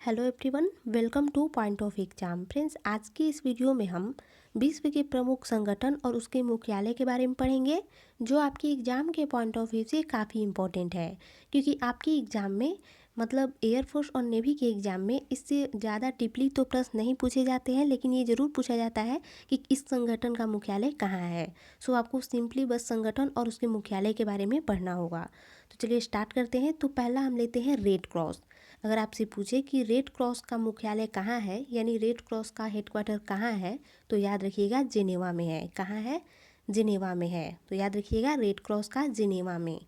Hello everyone, welcome two point of exam. Friends, आज की इस वीडियो में हम विश्व के प्रमुख संगठन और उसके मुख्यालय के बारे में पढ़ेंगे, जो आपकी एग्ज़ाम के पॉइंट ऑफ व्यू से काफ़ी इम्पोर्टेंट है। क्योंकि आपकी एग्ज़ाम में मतलब एयरफोर्स और नेवी के एग्ज़ाम में इससे ज़्यादा डीपली तो प्रश्न नहीं पूछे जाते हैं, लेकिन ये ज़रूर पूछा जाता है कि इस संगठन का मुख्यालय कहाँ है। सो आपको सिंपली बस संगठन और उसके मुख्यालय के बारे में पढ़ना होगा। तो चलिए स्टार्ट करते हैं। तो पहला हम लेते हैं रेड क्रॉस। अगर आपसे पूछे कि रेड क्रॉस का मुख्यालय कहाँ है, यानी रेड क्रॉस का हेडक्वार्टर कहाँ है, तो याद रखिएगा जिनेवा में है। कहाँ है? जिनेवा में है। तो याद रखिएगा रेड क्रॉस का जिनेवा में।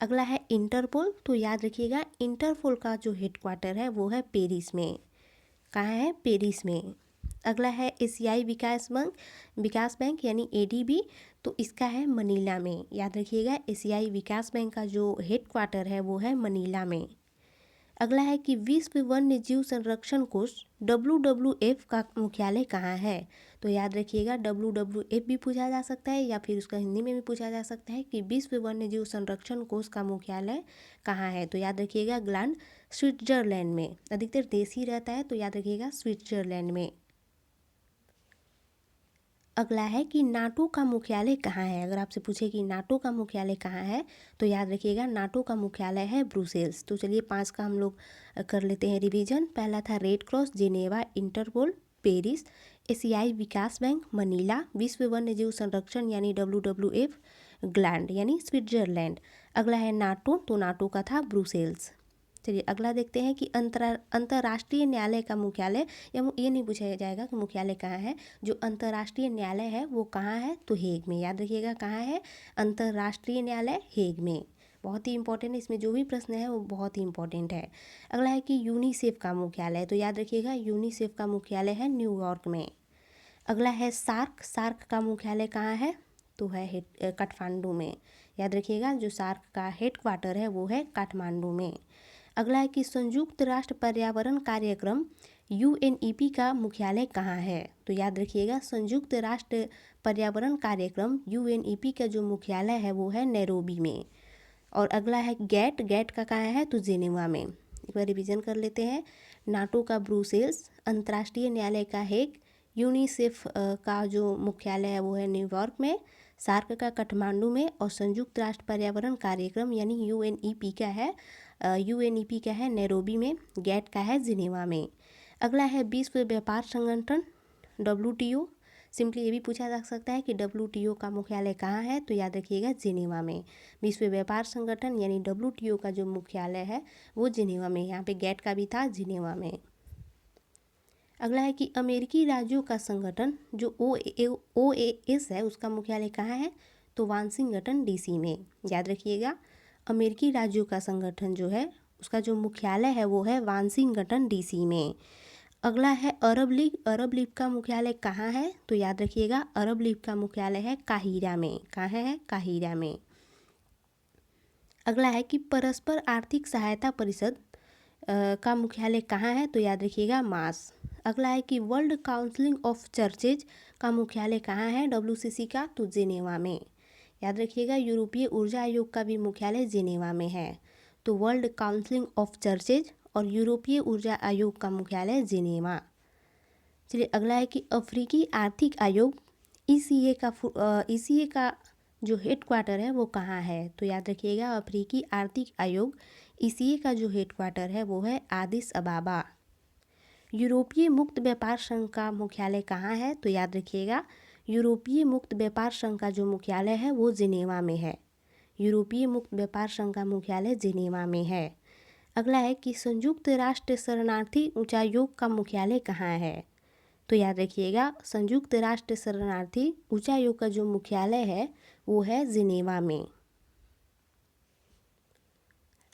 अगला है इंटरपोल। तो याद रखिएगा इंटरपोल का जो हेडक्वार्टर है वो है पेरिस में। कहाँ है? पेरिस में। अगला है एशियाई विकास बैंक यानी एडीबी। तो इसका है मनीला में। याद रखिएगा एशियाई विकास बैंक का जो हेडक्वार्टर है वो है मनीला में। अगला है कि विश्व वन्य जीव संरक्षण कोष WWF का मुख्यालय कहाँ है। तो याद रखिएगा WWF भी पूछा जा सकता है या फिर उसका हिंदी में भी पूछा जा सकता है कि विश्व वन्य जीव संरक्षण कोष का मुख्यालय कहाँ है। तो याद रखिएगा ग्लैंड, स्विट्जरलैंड में। अधिकतर देश ही रहता है, तो याद रखिएगा स्विट्जरलैंड में। अगला है कि नाटो का मुख्यालय कहाँ है। अगर आपसे पूछे कि नाटो का मुख्यालय कहाँ है, तो याद रखिएगा नाटो का मुख्यालय है ब्रुसेल्स। तो चलिए 5 का हम लोग कर लेते हैं रिवीजन। पहला था Red Cross, Geneva, Interpol, Paris, एशियाई विकास बैंक, मनीला, विश्व वन्य जीव संरक्षण यानी WWF, ग्लैंड यानी स्विट्जरलैंड। अगला है नाटो। तो नाटो का था ब्रुसेल्स। चलिए अगला देखते हैं कि अंतर्राष्ट्रीय न्यायालय का मुख्यालय, या ये नहीं पूछा जाएगा कि मुख्यालय कहाँ है। जो अंतर्राष्ट्रीय न्यायालय है वो कहाँ है, तो हेग में। याद रखिएगा कहाँ है? अंतर्राष्ट्रीय न्यायालय हेग में। बहुत ही इंपॉर्टेंट है, इसमें जो भी प्रश्न है वो बहुत ही इंपॉर्टेंट है। अगला है कि यूनिसेफ का मुख्यालय। तो याद रखिएगा यूनिसेफ का मुख्यालय है न्यूयॉर्क में। अगला है सार्क का मुख्यालय कहाँ है, तो है काठमांडू में। याद रखिएगा जो सार्क का हेडक्वार्टर है वो है काठमांडू में। अगला है कि संयुक्त राष्ट्र पर्यावरण कार्यक्रम UNEP का मुख्यालय कहाँ है। तो याद रखिएगा संयुक्त राष्ट्र पर्यावरण कार्यक्रम UNEP का जो मुख्यालय है वो है नैरोबी में। और अगला है गैट का कहाँ है, तो जेनेवा में। एक बार रिवीजन कर लेते हैं। नाटो का ब्रुसेल्स, अंतर्राष्ट्रीय न्यायालय का हेग, यूनिसेफ का जो मुख्यालय है वो है न्यूयॉर्क में, सार्क का काठमांडू में, और संयुक्त राष्ट्र पर्यावरण कार्यक्रम यानी UNEP का है नैरोबी में, गैट का है जिनेवा में। अगला है विश्व व्यापार संगठन WTO। सिंपली ये भी पूछा जा सकता है कि WTO का मुख्यालय कहाँ है, तो याद रखिएगा जिनेवा में। विश्व व्यापार संगठन यानी WTO का जो मुख्यालय है वो जिनेवा में। यहाँ पे गैट का भी था जिनेवा में। अगला है कि अमेरिकी राज्यों का संगठन जो OAS है उसका मुख्यालय कहाँ है, तो वाशिंगटन DC में। याद रखिएगा अमेरिकी राज्यों का संगठन जो है उसका जो मुख्यालय है वो है वाशिंगटन DC में। अगला है अरब लीग का मुख्यालय कहाँ है, तो याद रखिएगा अरब लीग का मुख्यालय है काहिरा में। कहाँ है? काहिरा में। अगला है कि परस्पर आर्थिक सहायता परिषद का मुख्यालय कहाँ है, तो याद रखिएगा मास। अगला है कि वर्ल्ड काउंसिल ऑफ चर्चेज का मुख्यालय कहाँ है, WCC का, तो जिनेवा में। याद रखिएगा यूरोपीय ऊर्जा आयोग का भी मुख्यालय जिनेवा में है। तो वर्ल्ड काउंसिल ऑफ चर्चेज और यूरोपीय ऊर्जा आयोग का मुख्यालय जिनेवा। चलिए अगला है कि अफ्रीकी आर्थिक आयोग ECA का जो हेडक्वार्टर है वो कहाँ है, तो याद रखिएगा अफ्रीकी आर्थिक आयोग ECA का जो हेडक्वार्टर है वो है आदिस अबाबा। यूरोपीय मुक्त व्यापार संघ का मुख्यालय कहाँ है, तो याद रखिएगा यूरोपीय मुक्त व्यापार संघ का जो मुख्यालय है वो जिनेवा में है। यूरोपीय मुक्त व्यापार संघ का मुख्यालय जिनेवा में है। अगला है कि संयुक्त राष्ट्र शरणार्थी उच्चायोग का मुख्यालय कहाँ है, तो याद रखिएगा संयुक्त राष्ट्र शरणार्थी उच्चायोग का जो मुख्यालय है वो है जिनेवा में।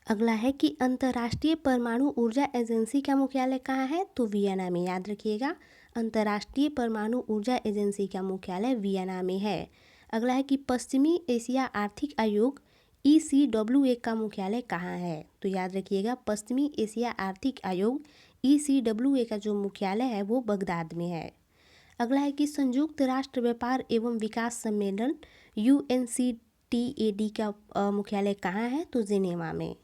अगला है कि अंतर्राष्ट्रीय परमाणु ऊर्जा एजेंसी का मुख्यालय कहाँ है, तो वियना में। याद रखिएगा अंतर्राष्ट्रीय परमाणु ऊर्जा एजेंसी का मुख्यालय वियना में है। अगला है कि पश्चिमी एशिया आर्थिक आयोग ECWA का मुख्यालय कहाँ है, तो याद रखिएगा पश्चिमी एशिया आर्थिक आयोग ECWA का जो मुख्यालय है वो बगदाद में है। अगला है कि संयुक्त राष्ट्र व्यापार एवं विकास सम्मेलन UNCTAD का मुख्यालय कहाँ है, तो जिनेवा में।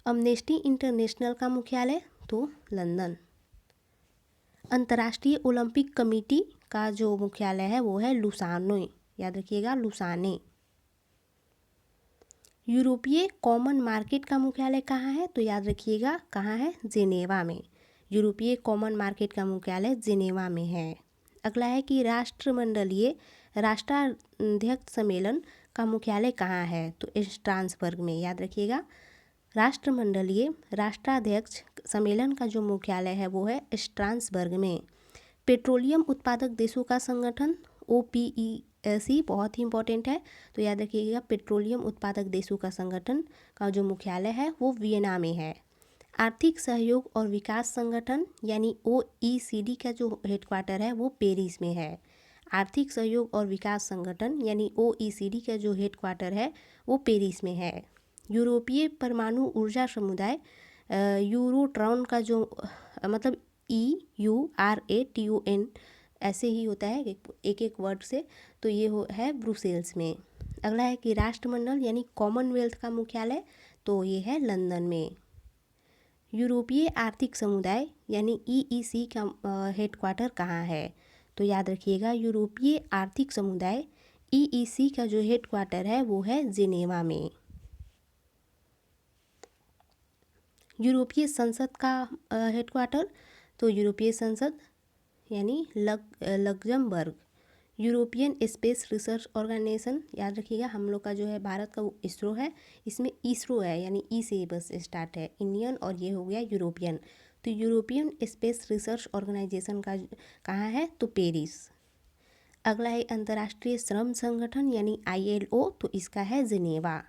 अमनेस्टी इंटरनेशनल का मुख्यालय, तो लंदन। अंतर्राष्ट्रीय ओलंपिक कमेटी का जो मुख्यालय है वो है लुसाने, याद रखिएगा लुसाने। यूरोपीय कॉमन मार्केट का मुख्यालय कहाँ है, तो याद रखिएगा कहाँ है, जिनेवा में। यूरोपीय कॉमन मार्केट का मुख्यालय जिनेवा में है। अगला है कि राष्ट्रमंडलीय राष्ट्राध्यक्ष सम्मेलन का मुख्यालय कहाँ है, तो स्ट्रासबर्ग में, याद रखिएगा। राष्ट्रमंडलीय राष्ट्राध्यक्ष सम्मेलन का जो मुख्यालय है वो है स्ट्रासबर्ग में। पेट्रोलियम उत्पादक देशों का संगठन OPEC बहुत ही इंपॉर्टेंट है, तो याद रखिएगा पेट्रोलियम उत्पादक देशों का संगठन का जो मुख्यालय है वो वियना में है। आर्थिक सहयोग और विकास संगठन यानी OECD का जो हेडक्वार्टर है वो पेरिस में है। आर्थिक सहयोग और विकास संगठन यानी OECD का जो हेडक्वार्टर है वो पेरिस में है। यूरोपीय परमाणु ऊर्जा समुदाय यूरोट्रॉन का जो मतलब EURATON ऐसे ही होता है एक एक वर्ड से, तो ये है ब्रुसेल्स में। अगला है कि राष्ट्रमंडल यानी कॉमनवेल्थ का मुख्यालय, तो ये है लंदन में। यूरोपीय आर्थिक समुदाय यानी EEC का हेडक्वार्टर कहाँ है, तो याद रखिएगा यूरोपीय आर्थिक समुदाय EEC का जो हेडक्वार्टर है वो है जिनेवा में। यूरोपीय संसद का हेडक्वार्टर, तो यूरोपीय संसद यानी Luxembourg. European space research organisation, याद रखिएगा हम लोग का जो है भारत का वो इसरो है, इसमें इसरो है यानी ई से बस स्टार्ट है, इंडियन और ये हो गया यूरोपियन। तो यूरोपियन स्पेस रिसर्च ऑर्गेनाइजेशन का कहाँ है, तो पेरिस। अगला है अंतर्राष्ट्रीय श्रम संगठन यानी ILO, तो इसका है जिनेवा।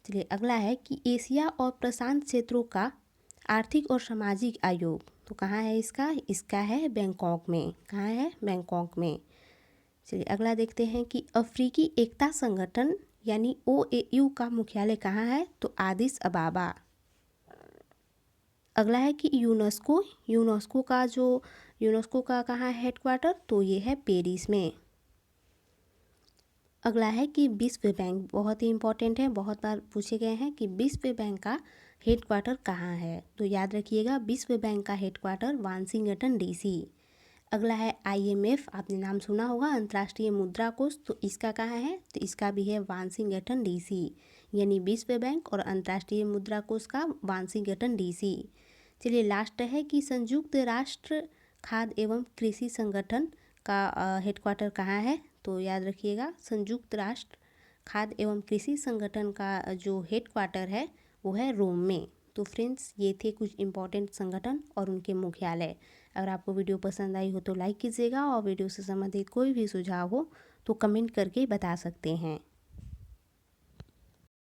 चलिए अगला है कि एशिया और प्रशांत क्षेत्रों का आर्थिक और सामाजिक आयोग, तो कहाँ है इसका है बैंकॉक में। कहाँ है, बैंकॉक में। चलिए अगला देखते हैं कि अफ्रीकी एकता संगठन यानी OAU का मुख्यालय कहाँ है, तो आदिस अबाबा। अगला है कि यूनेस्को का कहाँ है हेडक्वार्टर, तो ये है पेरिस में। अगला है कि विश्व बैंक, बहुत ही इंपॉर्टेंट है, बहुत बार पूछे गए हैं कि विश्व बैंक का हेडक्वार्टर कहाँ है, तो याद रखिएगा विश्व बैंक का हेडक्वार्टर वाशिंगटन DC। अगला है IMF, आपने नाम सुना होगा, अंतर्राष्ट्रीय मुद्रा कोष, तो इसका कहाँ है, तो इसका भी है वाशिंगटन DC, यानी विश्व बैंक और अंतर्राष्ट्रीय मुद्रा कोष का वाशिंगटन DC। चलिए लास्ट है कि संयुक्त राष्ट्र खाद्य एवं कृषि संगठन का हेडक्वार्टर कहाँ है, तो याद रखिएगा संयुक्त राष्ट्र खाद्य एवं कृषि संगठन का जो हेडक्वार्टर है वो है रोम में। तो फ्रेंड्स ये थे कुछ इम्पॉर्टेंट संगठन और उनके मुख्यालय। अगर आपको वीडियो पसंद आई हो तो लाइक कीजिएगा और वीडियो से संबंधित कोई भी सुझाव हो तो कमेंट करके बता सकते हैं।